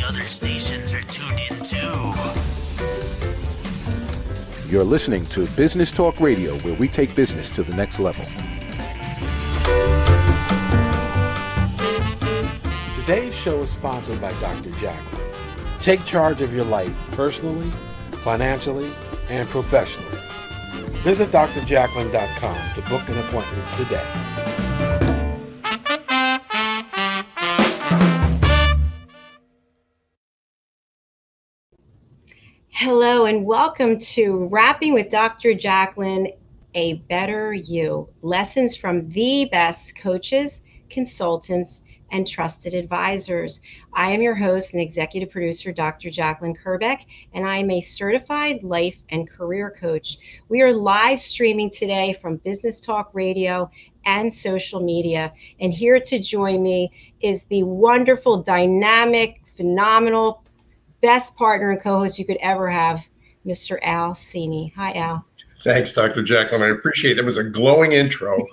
other stations are tuned in too. You're listening to Business Talk Radio, where we take business to the next level. Today's show is sponsored by Dr. Jacqueline. Take charge of your life personally, financially, and professionally. Visit drjacqueline.com to book an appointment today. Hello and welcome to Rapping with Dr. Jacqueline, A Better You. Lessons from the best coaches, consultants, and trusted advisors. I am your host and executive producer, Dr. Jacqueline Kerbeck, and I am a certified life and career coach. We are live streaming today from Business Talk Radio and social media. And here to join me is the wonderful, dynamic, phenomenal, best partner and co-host you could ever have, Mr. Al Cini. Hi, Al. Thanks, Dr. Jacqueline. I appreciate it. It was a glowing intro,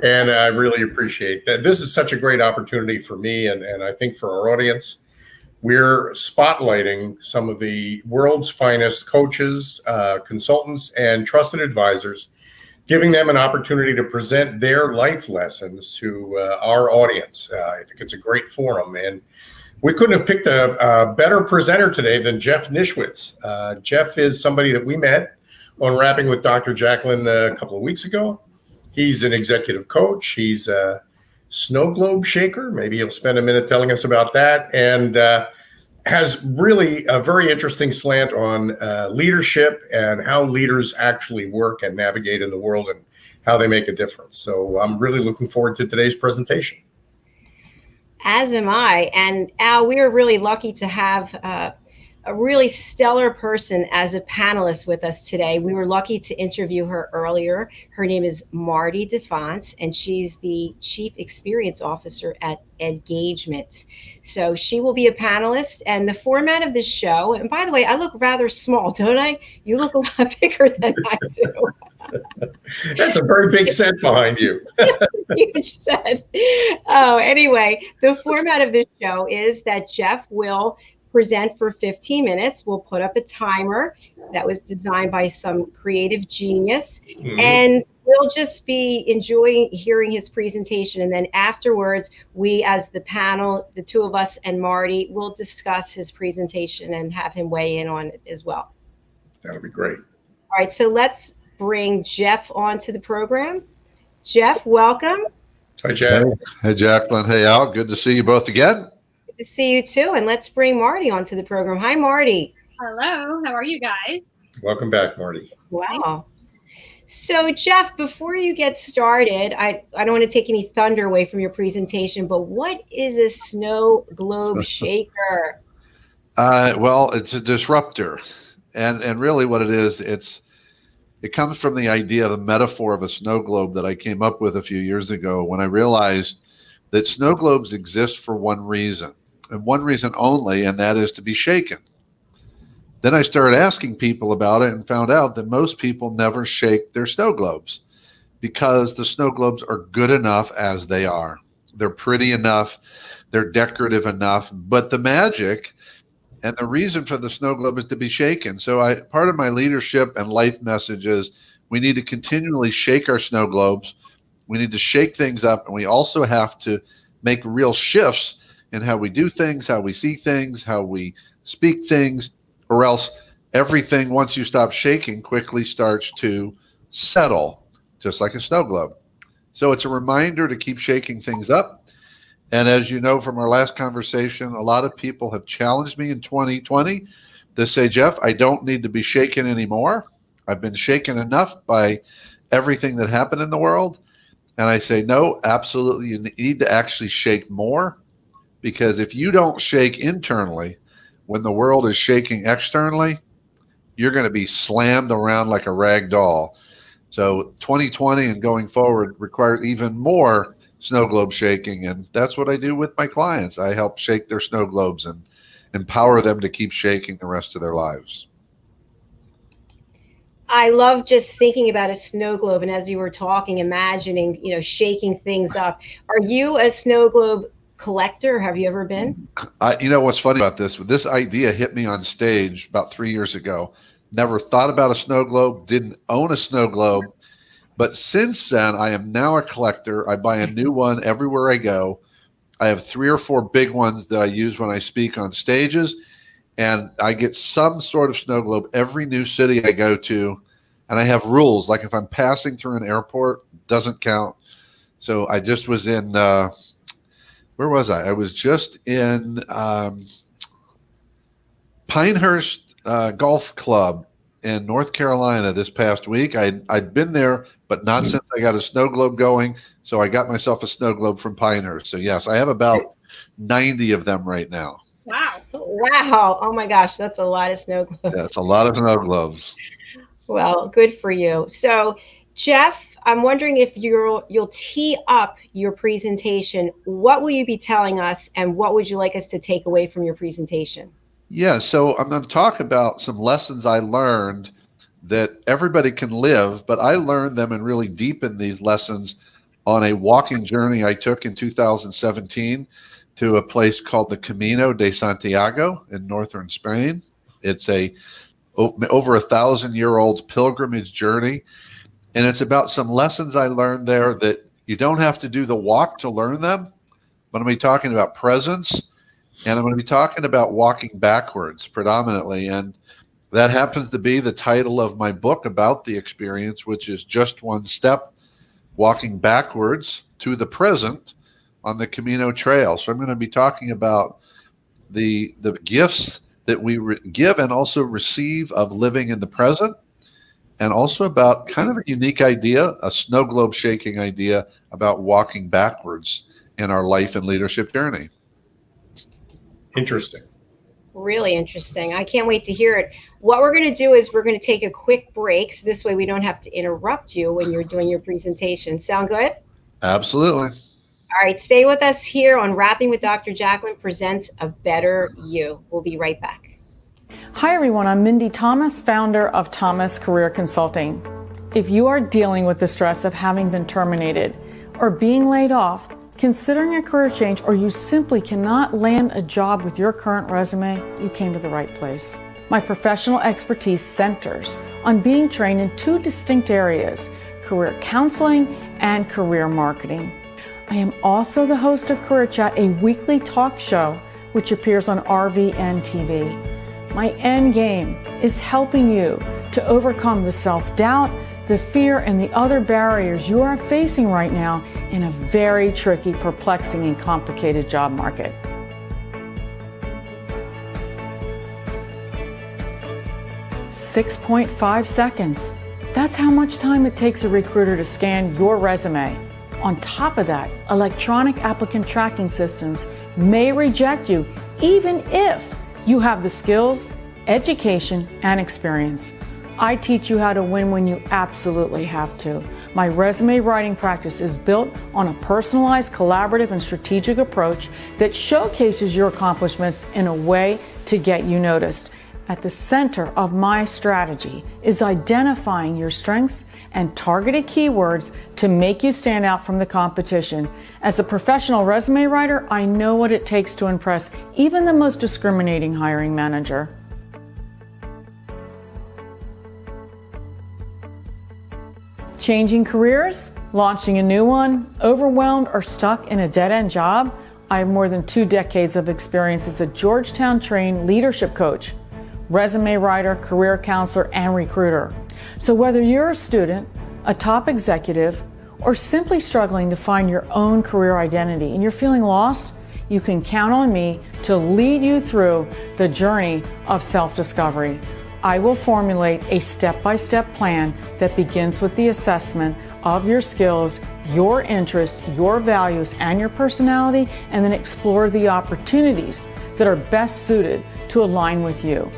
and I really appreciate that. This is such a great opportunity for me, and I think for our audience. We're spotlighting some of the world's finest coaches, consultants, and trusted advisors, giving them an opportunity to present their life lessons to our audience. I think it's a great forum, and we couldn't have picked a better presenter today than Jeff Nischwitz. Jeff is somebody that we met on Rapping with Dr. Jacqueline a couple of weeks ago. He's an executive coach. He's a snow globe shaker. Maybe he'll spend a minute telling us about that, and has really a very interesting slant on leadership and how leaders actually work and navigate in the world and how they make a difference. So I'm really looking forward to today's presentation. As am I. And Al, we are really lucky to have a really stellar person as a panelist with us today. We were lucky to interview her earlier. Her name is Maarti DeFonce, and she's the Chief Experience Officer at Engagement. So she will be a panelist, and the format of this show, and by the way, I look rather small, don't I? You look a lot bigger than I do. That's a very big set behind you. Huge set. Oh, anyway, the format of this show is that Jeff will present for 15 minutes. We'll put up a timer that was designed by some creative genius, and we'll just be enjoying hearing his presentation. And then afterwards, we as the panel, the two of us and Maarti, will discuss his presentation and have him weigh in on it as well. That'll be great. All right, so let's bring Jeff onto the program. Jeff, welcome. Hi, Jeff. Hey, Jacqueline. Hey, Al. Good to see you both again. Good to see you too. And let's bring Maarti onto the program. Hi, Maarti. Hello. How are you guys? Welcome back, Maarti. Wow. So, Jeff, before you get started, I don't want to take any thunder away from your presentation, but what is a snow globe shaker? Well, it's a disruptor. And really what it is, it comes from the idea, the metaphor of a snow globe that I came up with a few years ago when I realized that snow globes exist for one reason, and one reason only, and that is to be shaken. Then I started asking people about it and found out that most people never shake their snow globes because the snow globes are good enough as they are. They're pretty enough, they're decorative enough, but the magic and the reason for the snow globe is to be shaken. So part of my leadership and life message is we need to continually shake our snow globes. We need to shake things up, and we also have to make real shifts in how we do things, how we see things, how we speak things, or else everything, once you stop shaking, quickly starts to settle, just like a snow globe. So it's a reminder to keep shaking things up. And as you know from our last conversation, a lot of people have challenged me in 2020 to say, Jeff, I don't need to be shaken anymore. I've been shaken enough by everything that happened in the world. And I say, no, absolutely. You need to actually shake more, because if you don't shake internally, when the world is shaking externally, you're going to be slammed around like a rag doll. So 2020 and going forward requires even more snow globe shaking. And that's what I do with my clients. I help shake their snow globes and empower them to keep shaking the rest of their lives. I love just thinking about a snow globe, and as you were talking, imagining, shaking things up. Are you a snow globe collector? Have you ever been? You know what's funny about this? This idea hit me on stage about 3 years ago. Never thought about a snow globe, didn't own a snow globe. But since then, I am now a collector. I buy a new one everywhere I go. I have 3 or 4 big ones that I use when I speak on stages. And I get some sort of snow globe every new city I go to. And I have rules, like if I'm passing through an airport, doesn't count. So I just was in, where was I? I was just in Pinehurst Golf Club in North Carolina this past week. I'd been there, but not since I got a snow globe going. So I got myself a snow globe from Pinehurst. So yes, I have about 90 of them right now. Wow. Wow. Oh my gosh, that's a lot of snow globes. That's a lot of snow globes. Well, good for you. So, Jeff, I'm wondering if you'll tee up your presentation. What will you be telling us, and what would you like us to take away from your presentation? Yeah, so I'm going to talk about some lessons I learned that everybody can live, but I learned them and really deepened these lessons on a walking journey I took in 2017 to a place called the Camino de Santiago in northern Spain. It's a over 1,000-year-old pilgrimage journey. And it's about some lessons I learned there that you don't have to do the walk to learn them. But I'm going to be talking about presence, and I'm going to be talking about walking backwards predominantly. And that happens to be the title of my book about the experience, which is Just One Step, Walking Backwards to the Present on the Camino Trail. So I'm going to be talking about the gifts that we give and also receive of living in the present, and also about kind of a unique idea, a snow globe shaking idea about walking backwards in our life and leadership journey. Interesting. Really interesting. I can't wait to hear it. What we're going to do is we're going to take a quick break, so this way we don't have to interrupt you when you're doing your presentation. Sound good? Absolutely. All right, stay with us here on Rapping with Dr. Jacqueline presents A Better You. We'll be right back. Hi everyone, I'm Mindy Thomas, founder of Thomas Career Consulting. If you are dealing with the stress of having been terminated or being laid off, considering a career change, or you simply cannot land a job with your current resume, you came to the right place. My professional expertise centers on being trained in 2 distinct areas, career counseling and career marketing. I am also the host of Career Chat, a weekly talk show which appears on RVN TV. My end game is helping you to overcome the self-doubt, the fear, and the other barriers you are facing right now in a very tricky, perplexing, and complicated job market. .5 seconds. That's how much time it takes a recruiter to scan your resume. On top of that, electronic applicant tracking systems may reject you even if you have the skills, education, and experience. I teach you how to win when you absolutely have to. My resume writing practice is built on a personalized, collaborative, and strategic approach that showcases your accomplishments in a way to get you noticed. At the center of my strategy is identifying your strengths and targeted keywords to make you stand out from the competition. As a professional resume writer, I know what it takes to impress even the most discriminating hiring manager. Changing careers, launching a new one, overwhelmed or stuck in a dead-end job? I have more than 2 decades of experience as a Georgetown-trained leadership coach, resume writer, career counselor, and recruiter. So whether you're a student, a top executive, or simply struggling to find your own career identity and you're feeling lost, you can count on me to lead you through the journey of self-discovery. I will formulate a step-by-step plan that begins with the assessment of your skills, your interests, your values, and your personality, and then explore the opportunities that are best suited to align with you.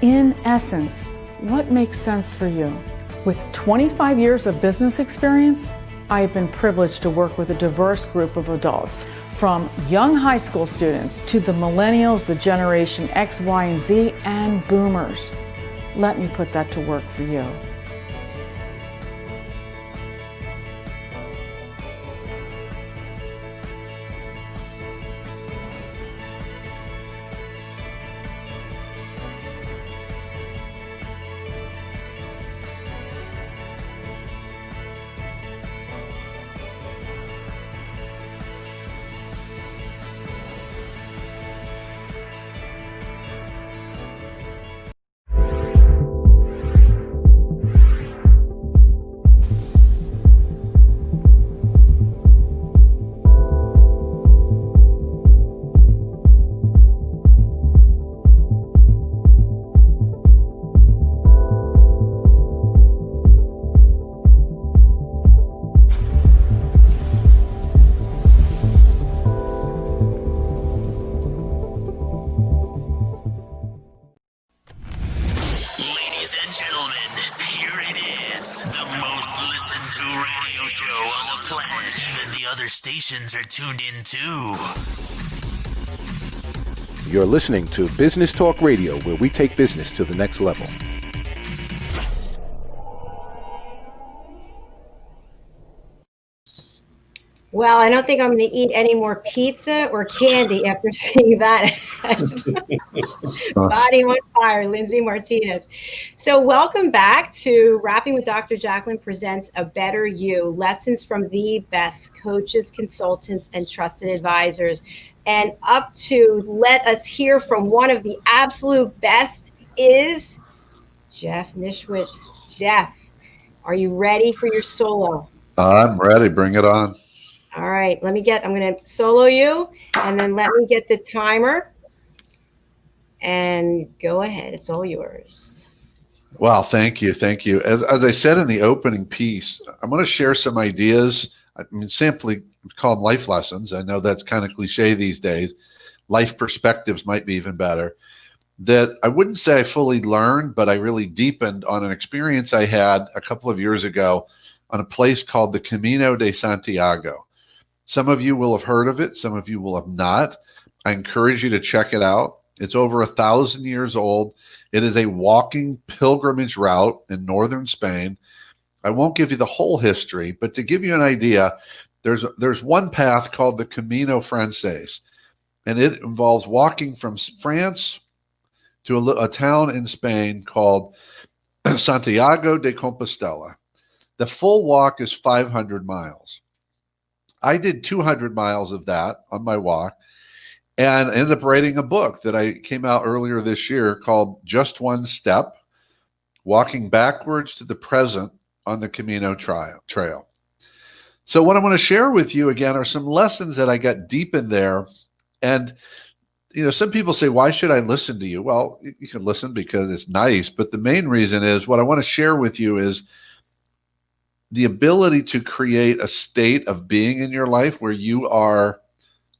In essence, what makes sense for you? With 25 years of business experience, I have been privileged to work with a diverse group of adults, from young high school students to the millennials, the generation X, Y, and Z, and boomers. Let me put that to work for you. go-to radio show on the planet. Even the other stations are tuned in too. You're listening to Business Talk Radio, where we take business to the next level. Well, I don't think I'm going to eat any more pizza or candy after seeing that. Body on Fire, Lindsay Martinez. So welcome back to Rapping with Dr. Jacqueline presents A Better You, lessons from the best coaches, consultants, and trusted advisors. And up to let us hear from one of the absolute best is Jeff Nischwitz. Jeff, are you ready for your solo? I'm ready. Bring it on. All right, I'm going to solo you, and then let me get the timer, and go ahead. It's all yours. Well, thank you. Thank you. As I said in the opening piece, I'm going to share some ideas. I mean, simply call them life lessons. I know that's kind of cliche these days. Life perspectives might be even better. That I wouldn't say I fully learned, but I really deepened on an experience I had a couple of years ago on a place called the Camino de Santiago. Some of you will have heard of it. Some of you will have not. I encourage you to check it out. It's over 1,000 years old. It is a walking pilgrimage route in northern Spain. I won't give you the whole history, but to give you an idea, there's one path called the Camino Francés, and it involves walking from France to a town in Spain called Santiago de Compostela. The full walk is 500 miles. I did 200 miles of that on my walk and ended up writing a book that I came out earlier this year called Just One Step, Walking Backwards to the Present on the Camino Trail. So what I want to share with you again are some lessons that I got deep in there. And, you know, some people say, why should I listen to you? Well, you can listen because it's nice. But the main reason is what I want to share with you is the ability to create a state of being in your life where you are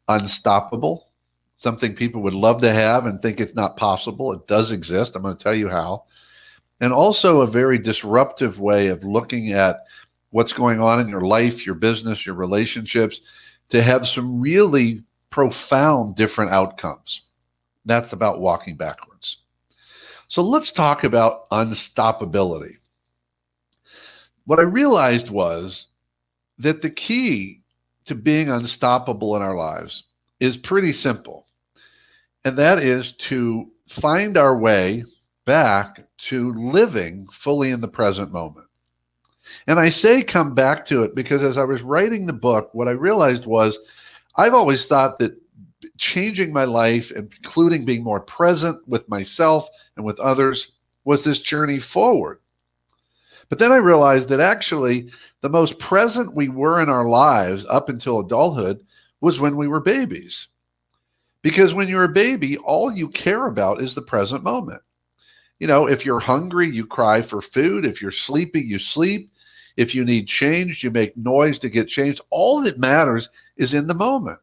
unstoppable, something people would love to have and think it's not possible. It does exist. I'm going to tell you how. And also a very disruptive way of looking at what's going on in your life, your business, your relationships, to have some really profound different outcomes. That's about walking backwards. So let's talk about unstoppability. What I realized was that the key to being unstoppable in our lives is pretty simple. And that is to find our way back to living fully in the present moment. And I say come back to it because as I was writing the book, what I realized was I've always thought that changing my life, including being more present with myself and with others, was this journey forward. But then I realized that actually the most present we were in our lives up until adulthood was when we were babies. Because when you're a baby, all you care about is the present moment. You know, if you're hungry, you cry for food. If you're sleepy, you sleep. If you need change, you make noise to get changed. All that matters is in the moment.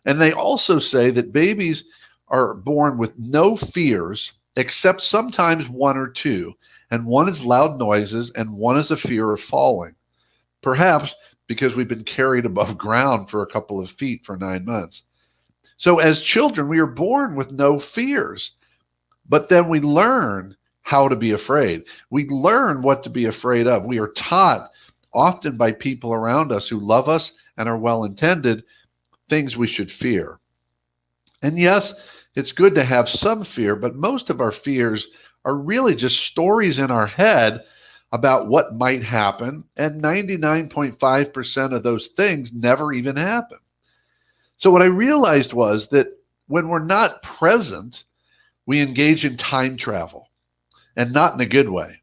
And they also say that babies are born with no fears except sometimes one or two. And one is loud noises and one is a fear of falling. Perhaps because we've been carried above ground for a couple of feet for 9 months. So as children, we are born with no fears, but then we learn how to be afraid. We learn what to be afraid of. We are taught often by people around us who love us and are well-intended things we should fear. And yes, it's good to have some fear, but most of our fears are really just stories in our head about what might happen, and 99.5% of those things never even happen. So what I realized was that when we're not present, we engage in time travel, and not in a good way.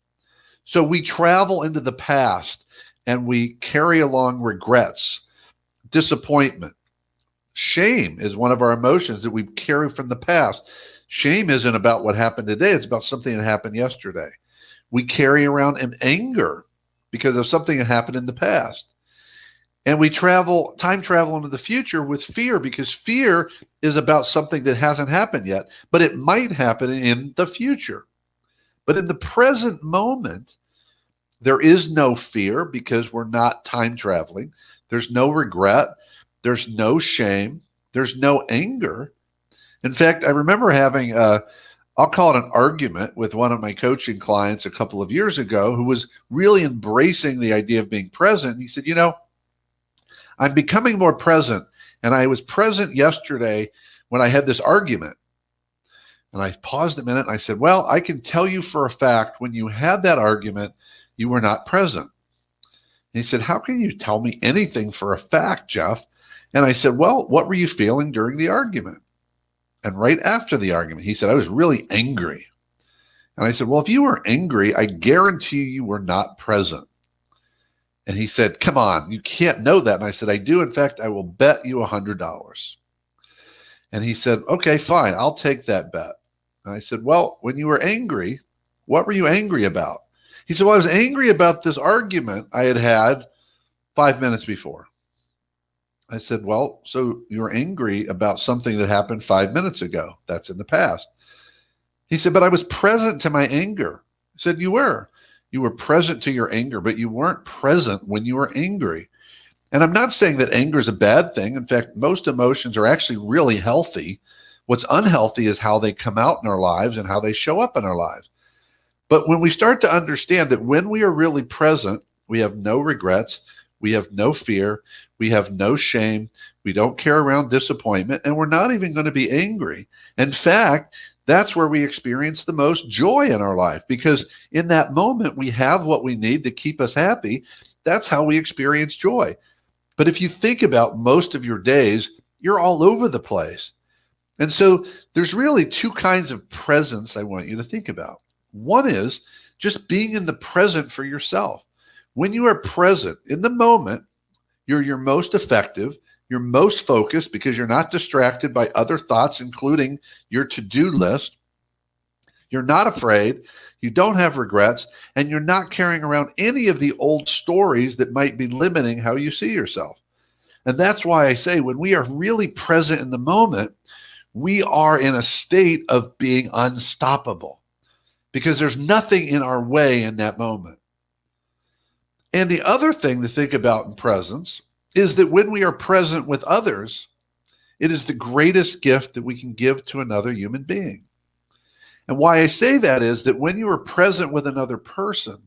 So we travel into the past and we carry along regrets, disappointment. Shame is one of our emotions that we carry from the past. Shame isn't about what happened today. It's about something that happened yesterday. We carry around an anger because of something that happened in the past. And we time travel into the future with fear because fear is about something that hasn't happened yet, but it might happen in the future. But in the present moment, There is no fear because we're not time traveling. There's no regret. There's no shame. There's no anger. In fact, I remember having I'll call it an argument with one of my coaching clients a couple of years ago who was really embracing the idea of being present. He said, I'm becoming more present. And I was present yesterday when I had this argument. And I paused a minute and I said, well, I can tell you for a fact when you had that argument, you were not present. And he said, how can you tell me anything for a fact, Jeff? And I said, well, what were you feeling during the argument? And right after the argument, he said, I was really angry. And I said, well, if you were angry, I guarantee you were not present. And he said, come on, you can't know that. And I said, I do. In fact, I will bet you $100. And he said, okay, fine, I'll take that bet. And I said, well, when you were angry, what were you angry about? He said, well, I was angry about this argument I had 5 minutes before. I said, well, so you were angry about something that happened 5 minutes ago. That's in the past. He said, but I was present to my anger. I said, you were. You were present to your anger, but you weren't present when you were angry. And I'm not saying that anger is a bad thing. In fact, most emotions are actually really healthy. What's unhealthy is how they come out in our lives and how they show up in our lives. But when we start to understand that when we are really present, we have no regrets, we have no fear, we have no shame, we don't carry around disappointment, and we're not even going to be angry. In fact, that's where we experience the most joy in our life, because in that moment, we have what we need to keep us happy. That's how we experience joy. But if you think about most of your days, you're all over the place. And so there's really two kinds of presence I want you to think about. One is just being in the present for yourself. When you are present in the moment, you're your most effective, you're most focused because you're not distracted by other thoughts, including your to-do list. You're not afraid, you don't have regrets, and you're not carrying around any of the old stories that might be limiting how you see yourself. And that's why I say when we are really present in the moment, we are in a state of being unstoppable because there's nothing in our way in that moment. And the other thing to think about in presence is that when we are present with others, it is the greatest gift that we can give to another human being. And why I say that is that when you are present with another person,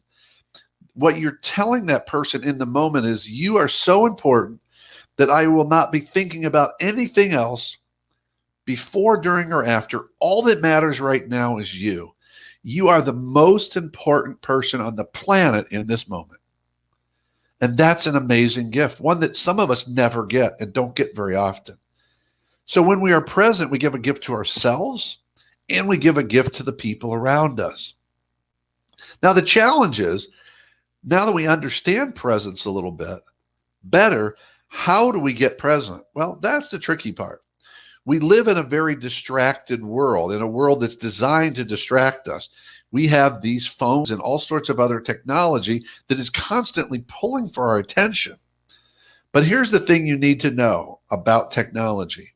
what you're telling that person in the moment is you are so important that I will not be thinking about anything else before, during, or after. All that matters right now is you. You are the most important person on the planet in this moment. And that's an amazing gift, one that some of us never get and don't get very often. So when we are present, we give a gift to ourselves and we give a gift to the people around us. Now, the challenge is, now that we understand presence a little bit better, how do we get present? Well, that's the tricky part. We live in a very distracted world, in a world that's designed to distract us. We have these phones and all sorts of other technology that is constantly pulling for our attention. But here's the thing you need to know about technology.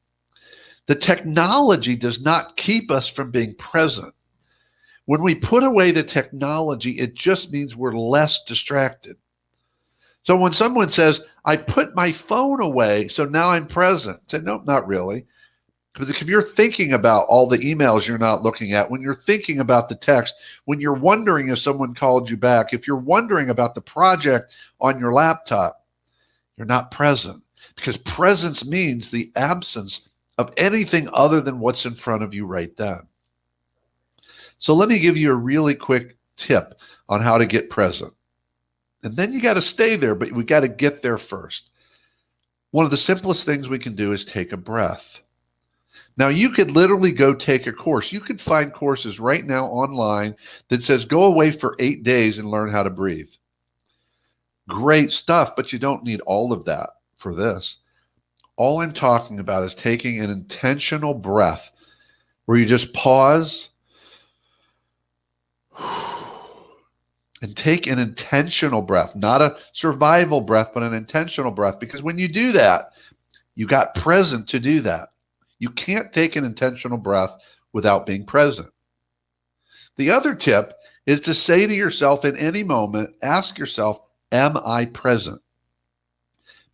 The technology does not keep us from being present. When we put away the technology, it just means we're less distracted. So when someone says, I put my phone away, so now I'm present, I say, no, not really. Because if you're thinking about all the emails you're not looking at, when you're thinking about the text, when you're wondering if someone called you back, if you're wondering about the project on your laptop, you're not present. Because presence means the absence of anything other than what's in front of you right then. So let me give you a really quick tip on how to get present. And then you got to stay there, but we got to get there first. One of the simplest things we can do is take a breath. Now, you could literally go take a course. You could find courses right now online that says go away for 8 days and learn how to breathe. Great stuff, but you don't need all of that for this. All I'm talking about is taking an intentional breath where you just pause and take an intentional breath, not a survival breath, but an intentional breath. Because when you do that, you got present to do that. You can't take an intentional breath without being present. The other tip is to say to yourself in any moment, ask yourself, am I present?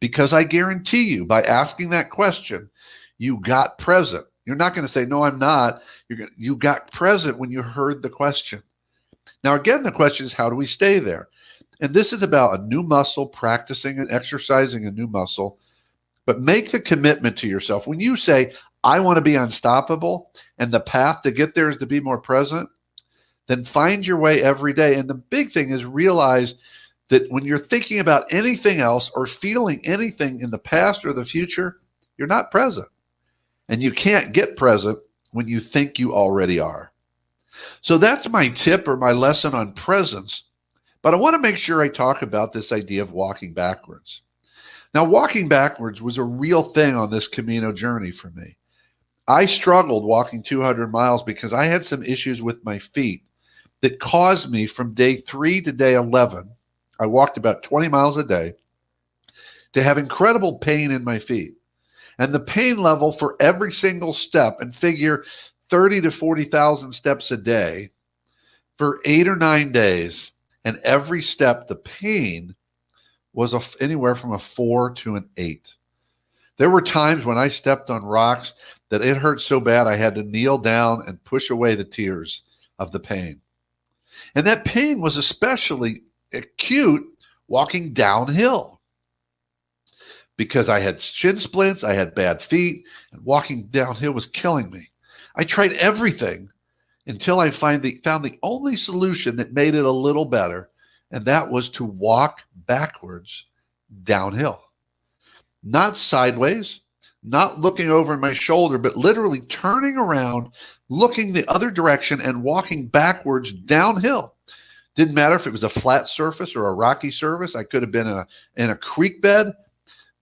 Because I guarantee you, by asking that question, you got present. You're not going to say, no, I'm not. You got present when you heard the question. Now, again, the question is, how do we stay there? And this is about a new muscle, practicing and exercising a new muscle. But make the commitment to yourself. When you say, I want to be unstoppable, and the path to get there is to be more present, then find your way every day. And the big thing is realize that when you're thinking about anything else or feeling anything in the past or the future, you're not present. And you can't get present when you think you already are. So that's my tip or my lesson on presence. But I want to make sure I talk about this idea of walking backwards. Now, walking backwards was a real thing on this Camino journey for me. I struggled walking 200 miles because I had some issues with my feet that caused me from day 3 to day 11, I walked about 20 miles a day, to have incredible pain in my feet. And the pain level for every single step, and figure 30 to 40,000 steps a day for 8 or 9 days. And every step, the pain was anywhere from a 4 to an 8. There were times when I stepped on rocks that it hurt so bad I had to kneel down and push away the tears of the pain. And that pain was especially acute walking downhill because I had shin splints, I had bad feet, and walking downhill was killing me. I tried everything until I found the only solution that made it a little better, and that was to walk backwards downhill. Not sideways, not looking over my shoulder, but literally turning around, looking the other direction and walking backwards downhill. Didn't matter if it was a flat surface or a rocky surface. I could have been in a creek bed.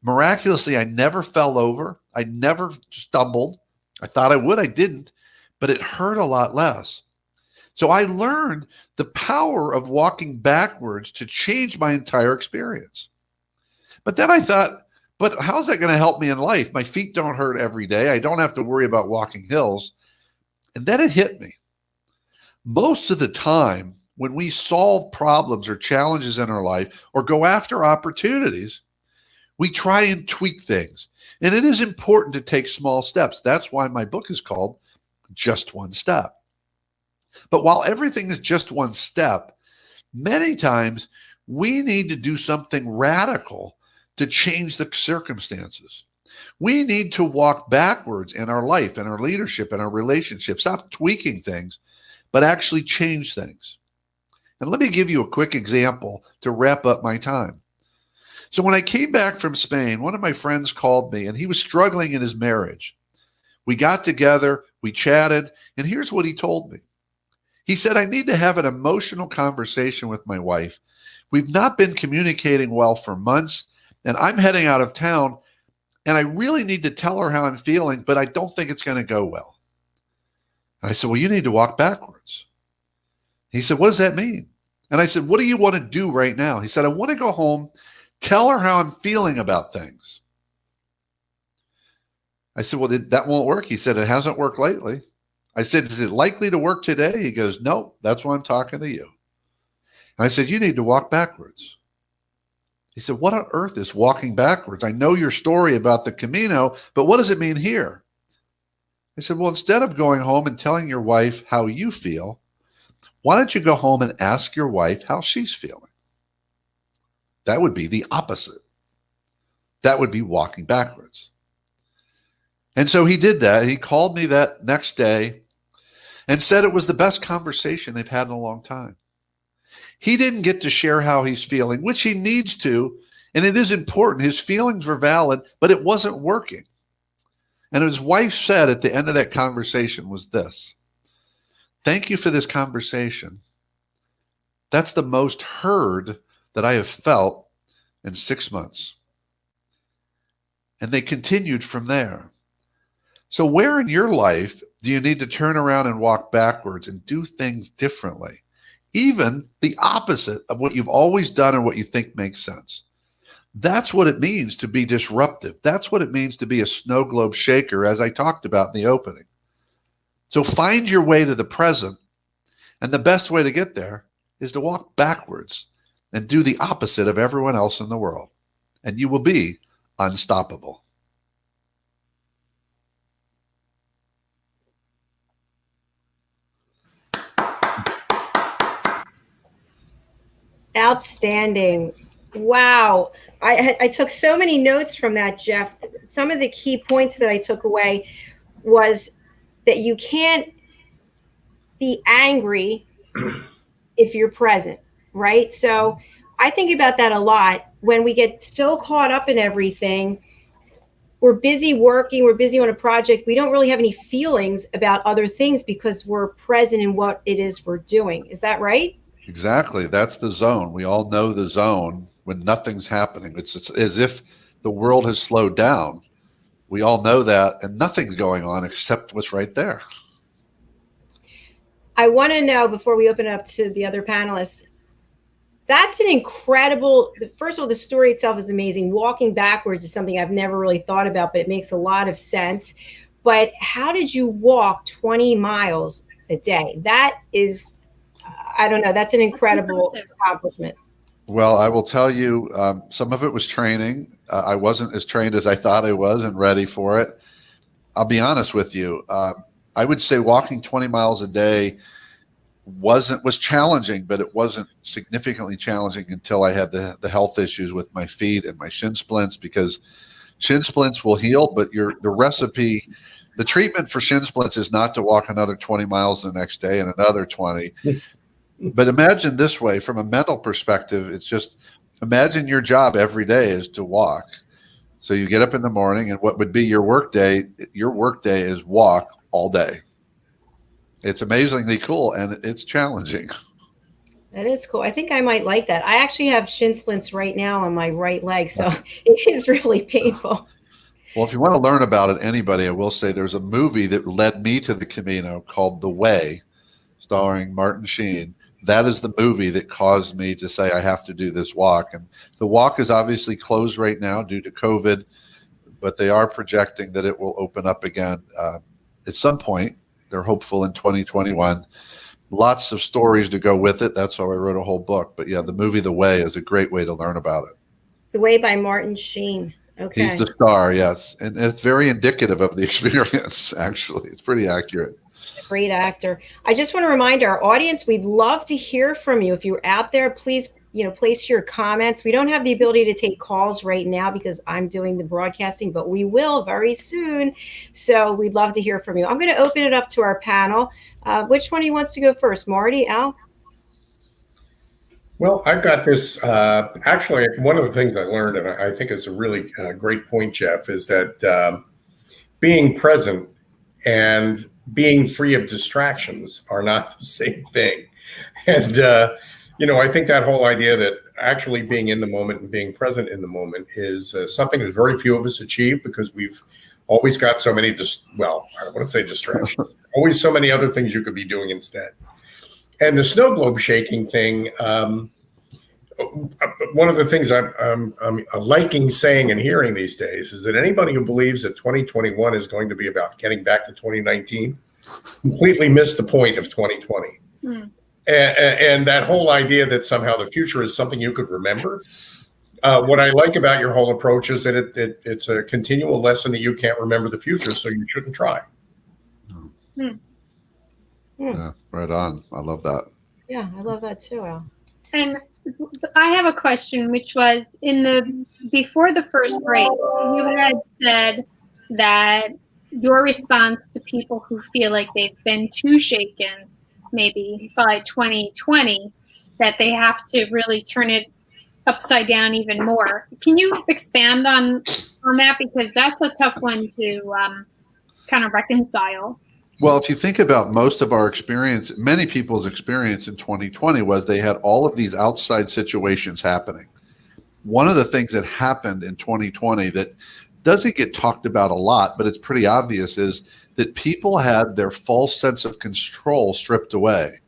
Miraculously, I never fell over. I never stumbled. I thought I would. I didn't, but it hurt a lot less. So I learned the power of walking backwards to change my entire experience. But then I thought, but how's that going to help me in life? My feet don't hurt every day. I don't have to worry about walking hills. And then it hit me. Most of the time, when we solve problems or challenges in our life or go after opportunities, we try and tweak things. And it is important to take small steps. That's why my book is called Just One Step. But while everything is just one step, many times we need to do something radical to change the circumstances. We need to walk backwards in our life, in our leadership, in our relationships, stop tweaking things, but actually change things. And let me give you a quick example to wrap up my time. So when I came back from Spain, one of my friends called me and he was struggling in his marriage. We got together, we chatted, and here's what he told me. He said, I need to have an emotional conversation with my wife. We've not been communicating well for months, and I'm heading out of town, and I really need to tell her how I'm feeling, but I don't think it's going to go well. And I said, well, you need to walk backwards. He said, what does that mean? And I said, what do you want to do right now? He said, I want to go home, tell her how I'm feeling about things. I said, well, that won't work. He said, it hasn't worked lately. I said, is it likely to work today? He goes, no, that's why I'm talking to you. And I said, you need to walk backwards. He said, what on earth is walking backwards? I know your story about the Camino, but what does it mean here? I said, well, instead of going home and telling your wife how you feel, why don't you go home and ask your wife how she's feeling? That would be the opposite. That would be walking backwards. And so he did that. He called me that next day and said it was the best conversation they've had in a long time. He didn't get to share how he's feeling, which he needs to, and it is important. His feelings were valid, but it wasn't working. And his wife said at the end of that conversation was this: thank you for this conversation. That's the most heard that I have felt in 6 months. And they continued from there. So where in your life do you need to turn around and walk backwards and do things differently? Even the opposite of what you've always done or what you think makes sense. That's what it means to be disruptive. That's what it means to be a snow globe shaker, as I talked about in the opening. So find your way to the present And the best way to get there is to walk backwards and do the opposite of everyone else in the world. And you will be unstoppable. Outstanding. Wow. I took so many notes from that, Jeff. Some of the key points that I took away was that you can't be angry if you're present, right? So I think about that a lot. When we get so caught up in everything, we're busy working, we're busy on a project, we don't really have any feelings about other things because we're present in what it is we're doing. Is that right? Exactly. That's the zone. We all know the zone when nothing's happening. It's as if the world has slowed down. We all know that, and nothing's going on except what's right there. I want to know, before we open it up to the other panelists, that's an incredible, first of all, the story itself is amazing. Walking backwards is something I've never really thought about, but it makes a lot of sense. But how did you walk 20 miles a day? That is, I don't know, that's an incredible accomplishment. Well, I will tell you, some of it was training. I wasn't as trained as I thought I was and ready for it. I'll be honest with you. I would say walking 20 miles a day was challenging, but it wasn't significantly challenging until I had the health issues with my feet and my shin splints, because shin splints will heal, but the treatment for shin splints is not to walk another 20 miles the next day and another 20. But imagine this way, from a mental perspective, it's just imagine your job every day is to walk. So you get up in the morning, and what would be your work day is walk all day. It's amazingly cool, and it's challenging. That is cool. I think I might like that. I actually have shin splints right now on my right leg, so it is really painful. Well, if you want to learn about it, anybody, I will say there's a movie that led me to the Camino called The Way, starring Martin Sheen. That is the movie that caused me to say I have to do this walk. And the walk is obviously closed right now due to COVID, but they are projecting that it will open up again at some point. They're hopeful in 2021. Lots of stories to go with it. That's why I wrote a whole book. But yeah, the movie The Way is a great way to learn about it. The Way by Martin Sheen. Okay. He's the star, yes. And it's very indicative of the experience, actually. It's pretty accurate. Great actor. I just want to remind our audience, we'd love to hear from you. If you're out there, please, place your comments. We don't have the ability to take calls right now because I'm doing the broadcasting, but we will very soon. So we'd love to hear from you. I'm going to open it up to our panel. Which one of you wants to go first? Maarti, Al? Well, I've got this. Actually, one of the things I learned, and I think it's a really great point, Jeff, is that being present and being free of distractions are not the same thing. And, I think that whole idea that actually being in the moment and being present in the moment is something that very few of us achieve because we've always got so many, I don't want to say distractions, always so many other things you could be doing instead. And the snow globe shaking thing, one of the things I'm liking saying and hearing these days is that anybody who believes that 2021 is going to be about getting back to 2019 completely missed the point of 2020. And that whole idea that somehow the future is something you could remember. What I like about your whole approach is that it's a continual lesson that you can't remember the future, so you shouldn't try. Yeah, right on. I love that. Yeah, I love that too, Al. And I have a question, which was before the first break, you had said that your response to people who feel like they've been too shaken, maybe by 2020, that they have to really turn it upside down even more. Can you expand on that? Because that's a tough one to kind of reconcile. Well, if you think about most of our experience, many people's experience in 2020 was they had all of these outside situations happening. One of the things that happened in 2020 that doesn't get talked about a lot, but it's pretty obvious, is that people had their false sense of control stripped away.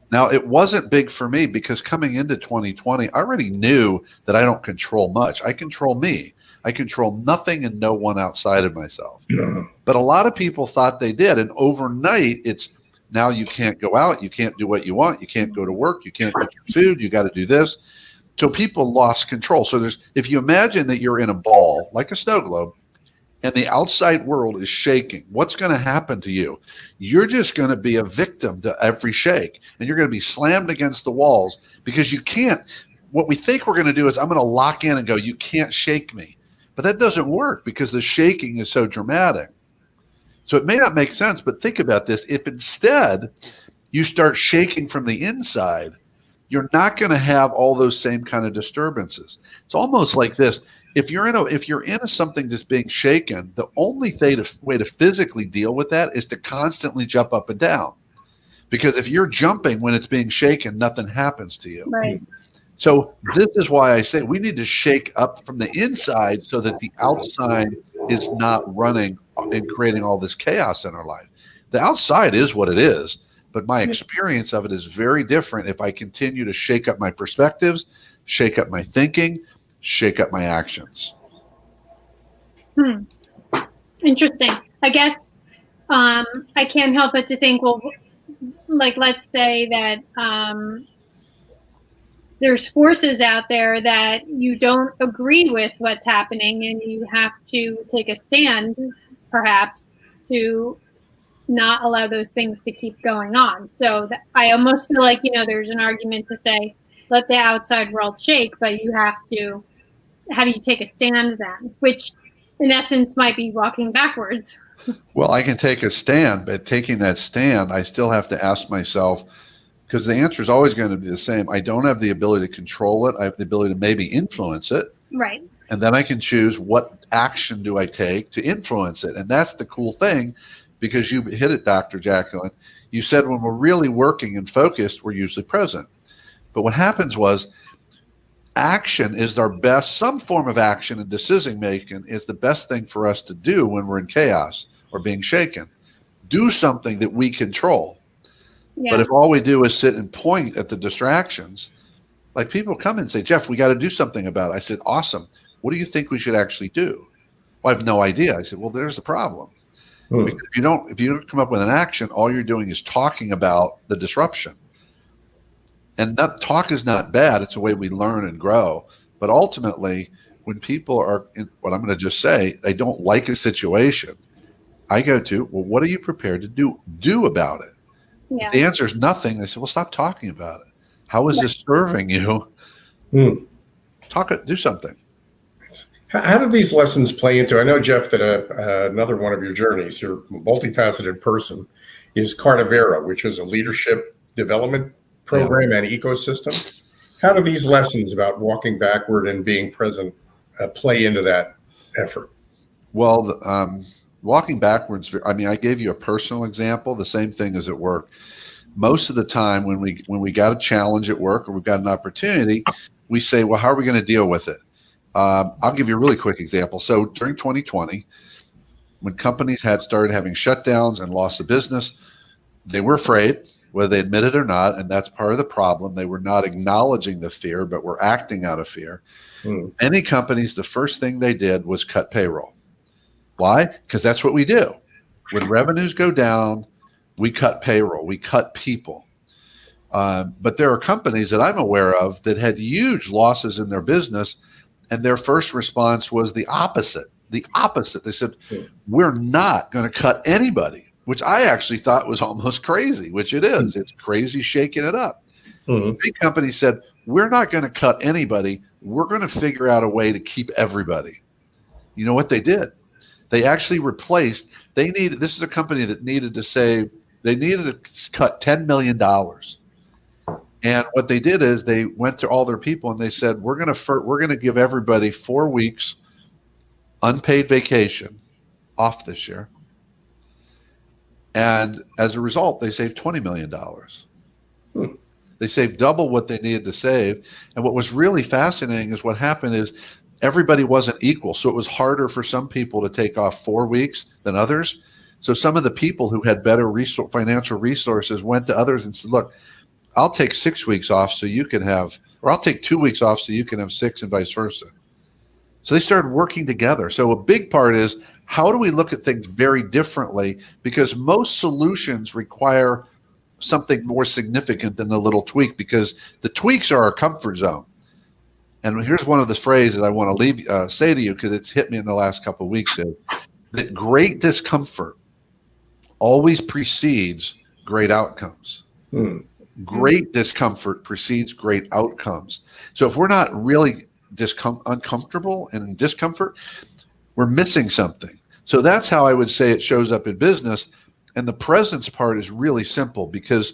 Now, it wasn't big for me because coming into 2020, I already knew that I don't control much. I control me. I control nothing and no one outside of myself. But a lot of people thought they did. And overnight, it's Now you can't go out. You can't do what you want. You can't go to work. You can't eat your food. You got to do this. So people lost control. So if you imagine that you're in a ball, like a snow globe, and the outside world is shaking, what's going to happen to you? You're just going to be a victim to every shake, and you're going to be slammed against the walls because you can't. What we think we're going to do is I'm going to lock in and go, you can't shake me. But that doesn't work because the shaking is so dramatic. So it may not make sense, but think about this. If instead you start shaking from the inside, you're not going to have all those same kind of disturbances. It's almost like this. If you're in something that's being shaken, the only way to physically deal with that is to constantly jump up and down. Because if you're jumping when it's being shaken, nothing happens to you. Right. So this is why I say we need to shake up from the inside so that the outside is not running and creating all this chaos in our life. The outside is what it is, but my experience of it is very different if I continue to shake up my perspectives, shake up my thinking, shake up my actions. Interesting. I guess I can't help but to think, well, like let's say that there's forces out there that you don't agree with what's happening, and you have to take a stand, perhaps, to not allow those things to keep going on. So I almost feel like, there's an argument to say, let the outside world shake, but how do you take a stand then? Which in essence might be walking backwards. Well, I can take a stand, but taking that stand, I still have to ask myself, because the answer is always going to be the same. I don't have the ability to control it. I have the ability to maybe influence it. Right. And then I can choose what action do I take to influence it. And that's the cool thing, because you hit it, Dr. Jacqueline. You said when we're really working and focused, we're usually present. But what happens was action is our best, some form of action and decision making is the best thing for us to do when we're in chaos or being shaken. Do something that we control. Yeah. But if all we do is sit and point at the distractions, like people come and say, Jeff, we got to do something about it. I said, awesome. What do you think we should actually do? Well, I have no idea. I said, well, there's the problem. Because if you don't come up with an action, all you're doing is talking about the disruption. And talk is not bad. It's a way we learn and grow. But ultimately, when people are, what I'm going to just say, they don't like a situation, I go to, well, what are you prepared to do about it? Yeah. If the answer is nothing, they say, well, stop talking about it. How is this serving you? Do something. How do these lessons play into, I know, Jeff, that another one of your journeys, your multifaceted person, is Carnivera, which is a leadership development program and ecosystem. How do these lessons about walking backward and being present play into that effort? Well, walking backwards, I gave you a personal example. The same thing is at work. Most of the time when we got a challenge at work or we've got an opportunity, we say, well, how are we going to deal with it? I'll give you a really quick example. So during 2020, when companies had started having shutdowns and lost the business, they were afraid, whether they admit it or not, and that's part of the problem. They were not acknowledging the fear, but were acting out of fear. Many companies, the first thing they did was cut payroll. Why? Because that's what we do. When revenues go down, we cut payroll, we cut people. But there are companies that I'm aware of that had huge losses in their business, and their first response was the opposite. The opposite. They said, we're not going to cut anybody, which I actually thought was almost crazy, which it is. It's crazy shaking it up. Big companies said, we're not going to cut anybody. We're going to figure out a way to keep everybody. You know what they did? They actually replaced, this is a company that needed to cut $10 million. And what they did is they went to all their people and they said, we're going to give everybody 4 weeks unpaid vacation off this year. And as a result, they saved $20 million. They saved double what they needed to save. And what was really fascinating is what happened is everybody wasn't equal. So it was harder for some people to take off 4 weeks than others. So some of the people who had better financial resources went to others and said, look, I'll take 6 weeks off so you can have, or I'll take 2 weeks off so you can have 6 and vice versa. So they started working together. So a big part is, how do we look at things very differently? Because most solutions require something more significant than the little tweak, because the tweaks are our comfort zone. And here's one of the phrases I want to say to you, because it's hit me in the last couple of weeks, is that great discomfort always precedes great outcomes. Great discomfort precedes great outcomes. So if we're not really uncomfortable and in discomfort, we're missing something. So that's how I would say it shows up in business. And the presence part is really simple, because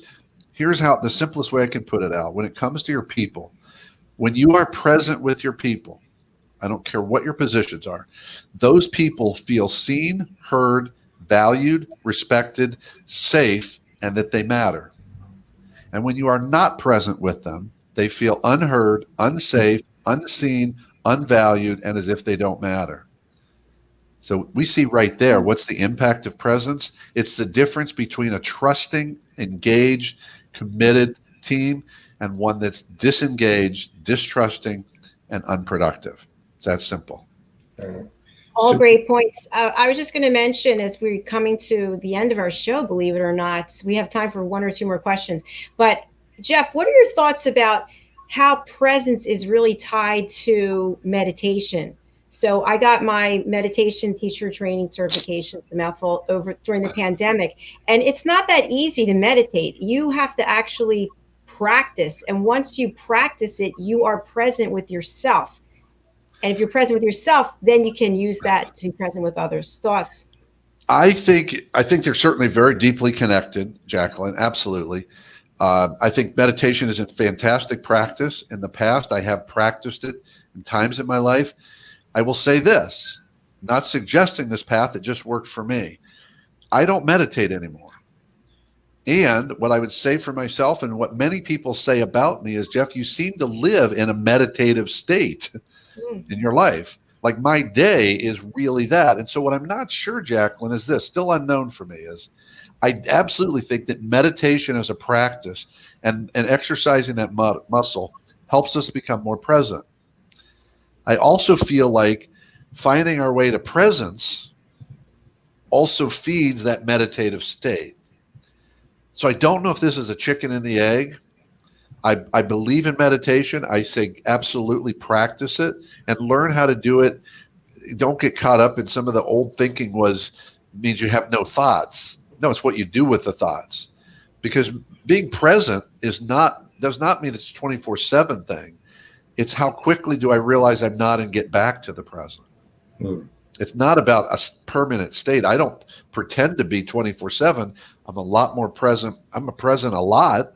here's how the simplest way I can put it out. When it comes to your people, when you are present with your people, I don't care what your positions are, those people feel seen, heard, valued, respected, safe, and that they matter. And when you are not present with them, they feel unheard, unsafe, unseen, unvalued, and as if they don't matter. So we see right there, what's the impact of presence? It's the difference between a trusting, engaged, committed team and one that's disengaged, distrusting, and unproductive. It's that simple. All great points. I was just going to mention, as we're coming to the end of our show, believe it or not, we have time for one or two more questions. But Jeff, what are your thoughts about how presence is really tied to meditation? So I got my meditation teacher training certification, it's a mouthful, over during the pandemic. And it's not that easy to meditate. You have to actually practice. And once you practice it, you are present with yourself. And if you're present with yourself, then you can use that to be present with others. Thoughts? I think they're certainly very deeply connected, Jacqueline. Absolutely. I think meditation is a fantastic practice. In the past, I have practiced it in times in my life. I will say this, not suggesting this path, it just worked for me. I don't meditate anymore. And what I would say for myself, and what many people say about me, is, Jeff, you seem to live in a meditative state in your life. Like, my day is really that. And so what I'm not sure, Jacqueline, is this, still unknown for me, is I absolutely think that meditation as a practice and exercising that muscle helps us become more present. I also feel like finding our way to presence also feeds that meditative state. So I don't know if this is a chicken and the egg. I believe in meditation. I say absolutely practice it and learn how to do it. Don't get caught up in some of the old thinking means you have no thoughts. No, it's what you do with the thoughts. Because being present does not mean it's a 24/7 thing. It's how quickly do I realize I'm not and get back to the present. It's not about a permanent state. I don't pretend to be 24/7. I'm a lot more present. I'm present a lot.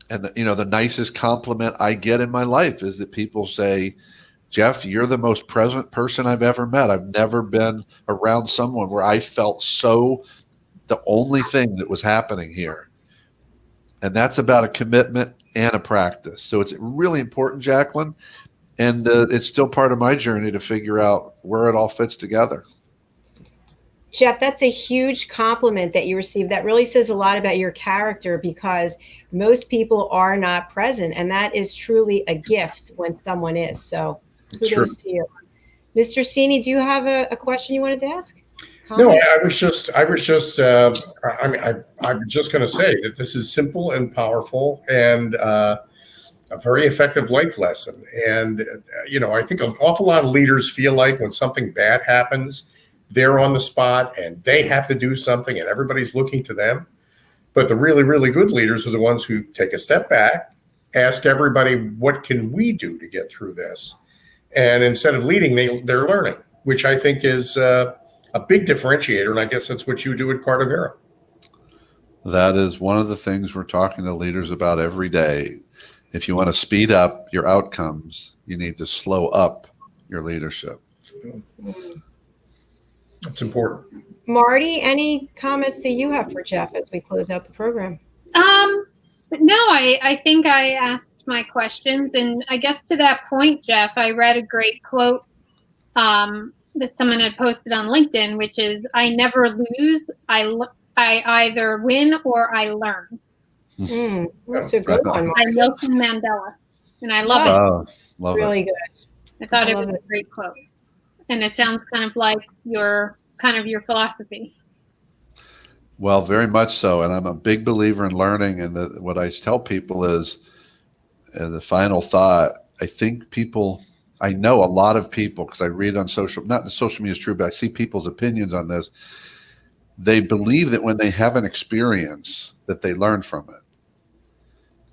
And the nicest compliment I get in my life is that people say, Jeff, you're the most present person I've ever met. I've never been around someone where I felt so the only thing that was happening here. And that's about a commitment and a practice. So it's really important, Jacqueline. And it's still part of my journey to figure out where it all fits together. Jeff, that's a huge compliment that you received. That really says a lot about your character, because most people are not present. And that is truly a gift when someone is. So kudos to you. Mr. Cini, do you have a question you wanted to ask? No, I was just going to say that this is simple and powerful and a very effective life lesson. And, I think an awful lot of leaders feel like when something bad happens, they're on the spot and they have to do something and everybody's looking to them. But the really, really good leaders are the ones who take a step back, ask everybody, what can we do to get through this? And instead of leading, they're learning, which I think is a big differentiator. And I guess that's what you do at Cardavera. That is one of the things we're talking to leaders about every day. If you want to speed up your outcomes, you need to slow up your leadership. That's important. Maarti, any comments that you have for Jeff as we close out the program? No, I think I asked my questions. And I guess to that point, Jeff, I read a great quote that someone had posted on LinkedIn, which is, I never lose. I either win or I learn. That's a good one. By Nelson Mandela. And I love it. Love really it. Good. I thought it was a great quote. And it sounds kind of like your philosophy. Well, very much so. And I'm a big believer in learning. And what I tell people is, as a final thought, I know a lot of people, because I read on not the social media is true, but I see people's opinions on this. They believe that when they have an experience that they learn from it.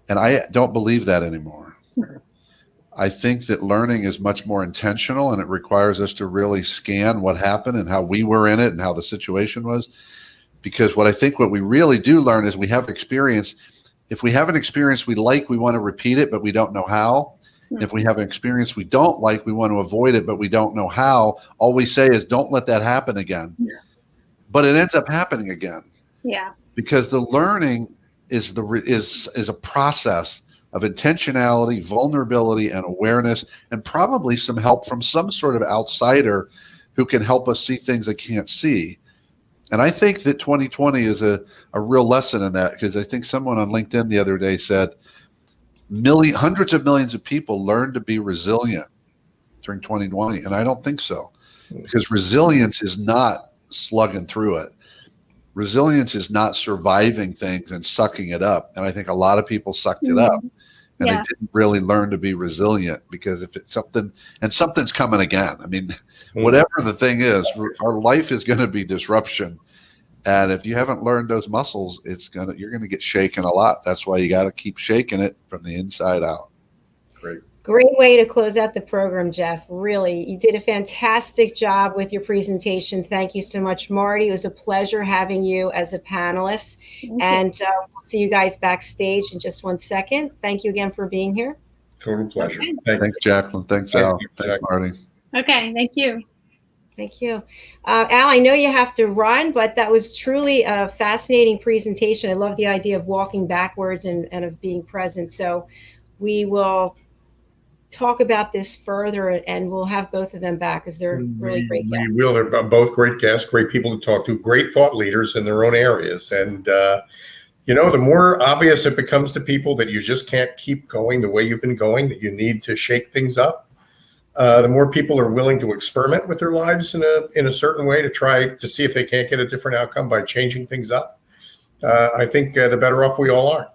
And I don't believe that anymore. I think that learning is much more intentional, and it requires us to really scan what happened and how we were in it and how the situation was. Because what we really do learn is we have experience. If we have an experience we like, we want to repeat it, but we don't know how. And if we have an experience we don't like, we want to avoid it, but we don't know how. All we say is, don't let that happen again. Yeah. But it ends up happening again. Yeah. Because the learning is a process of intentionality, vulnerability, and awareness, and probably some help from some sort of outsider who can help us see things they can't see. And I think that 2020 is a real lesson in that, because I think someone on LinkedIn the other day said hundreds of millions of people learned to be resilient during 2020. And I don't think so, because resilience is not slugging through it. Resilience is not surviving things and sucking it up. And I think a lot of people sucked it up. And they didn't really learn to be resilient, because if it's something's coming again. I mean, whatever the thing is, our life is going to be disruption. And if you haven't learned those muscles, you're going to get shaken a lot. That's why you got to keep shaking it from the inside out. Great way to close out the program, Jeff. Really, you did a fantastic job with your presentation. Thank you so much, Maarti. It was a pleasure having you as a panelist. And we'll see you guys backstage in just 1 second. Thank you again for being here. Total pleasure. Okay. Thanks, Jacqueline. Thanks, Al. Thanks, Maarti. Okay, thank you. Thank you. Al, I know you have to run, but that was truly a fascinating presentation. I love the idea of walking backwards and of being present. So we will talk about this further, and we'll have both of them back, because they're really great guests. We will. They're both great guests, great people to talk to, great thought leaders in their own areas. And, the more obvious it becomes to people that you just can't keep going the way you've been going, that you need to shake things up, the more people are willing to experiment with their lives in a certain way to try to see if they can't get a different outcome by changing things up. I think the better off we all are.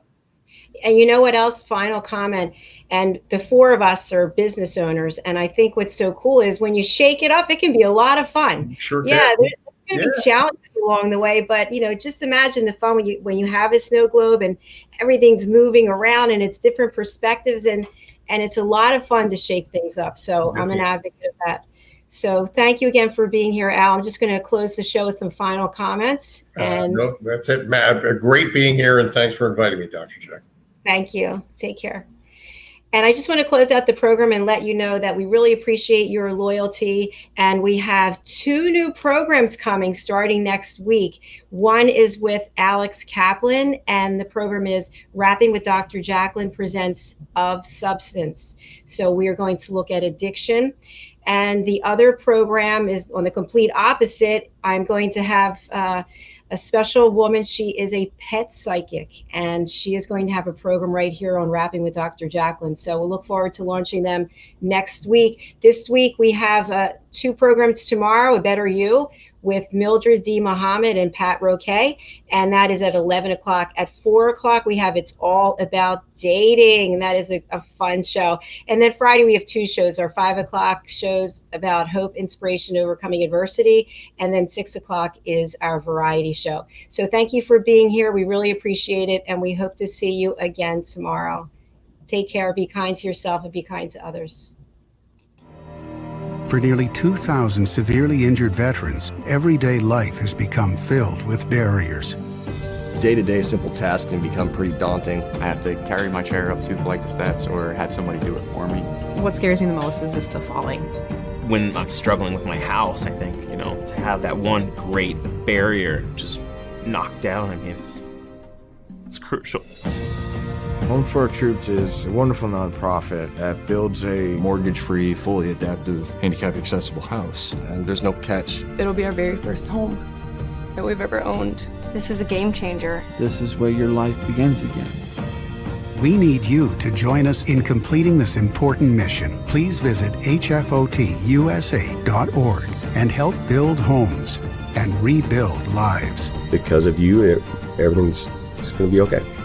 And you know what else? Final comment. And the four of us are business owners. And I think what's so cool is when you shake it up, it can be a lot of fun. Sure can. Yeah, there's going to be challenges along the way. But, just imagine the fun when you have a snow globe and everything's moving around and it's different perspectives. And it's a lot of fun to shake things up. So I'm an advocate of that. So thank you again for being here, Al. I'm just going to close the show with some final comments. No, that's it, Matt. Great being here. And thanks for inviting me, Dr. Jack. Thank you. Take care. And I just want to close out the program and let you know that we really appreciate your loyalty. And we have 2 new programs coming starting next week. One is with Alex Kaplan, and the program is Rapping with Dr. Jacqueline Presents Of Substance. So we are going to look at addiction. And the other program is on the complete opposite. I'm going to have a special woman. She is a pet psychic, and she is going to have a program right here on Rapping with Dr. Jacqueline. So we'll look forward to launching them next week. This week we have 2 programs tomorrow, A Better You, with Mildred D. Muhammad and Pat Roquet, and that is at 11 o'clock. At 4 o'clock, we have It's All About Dating, and that is a fun show. And then Friday, we have 2 shows. Our 5 o'clock shows about hope, inspiration, overcoming adversity, and then 6 o'clock is our variety show. So thank you for being here. We really appreciate it, and we hope to see you again tomorrow. Take care, be kind to yourself, and be kind to others. For nearly 2,000 severely injured veterans, everyday life has become filled with barriers. Day-to-day simple tasks can become pretty daunting. I have to carry my chair up 2 flights of steps or have somebody do it for me. What scares me the most is just the falling. When I'm struggling with my house, I think, to have that one great barrier just knocked down, it's crucial. Home for Our Troops is a wonderful nonprofit that builds a mortgage-free, fully adaptive, handicap-accessible house. And there's no catch. It'll be our very first home that we've ever owned. This is a game changer. This is where your life begins again. We need you to join us in completing this important mission. Please visit hfotusa.org and help build homes. and rebuild lives. Because of you, everything's going to be okay.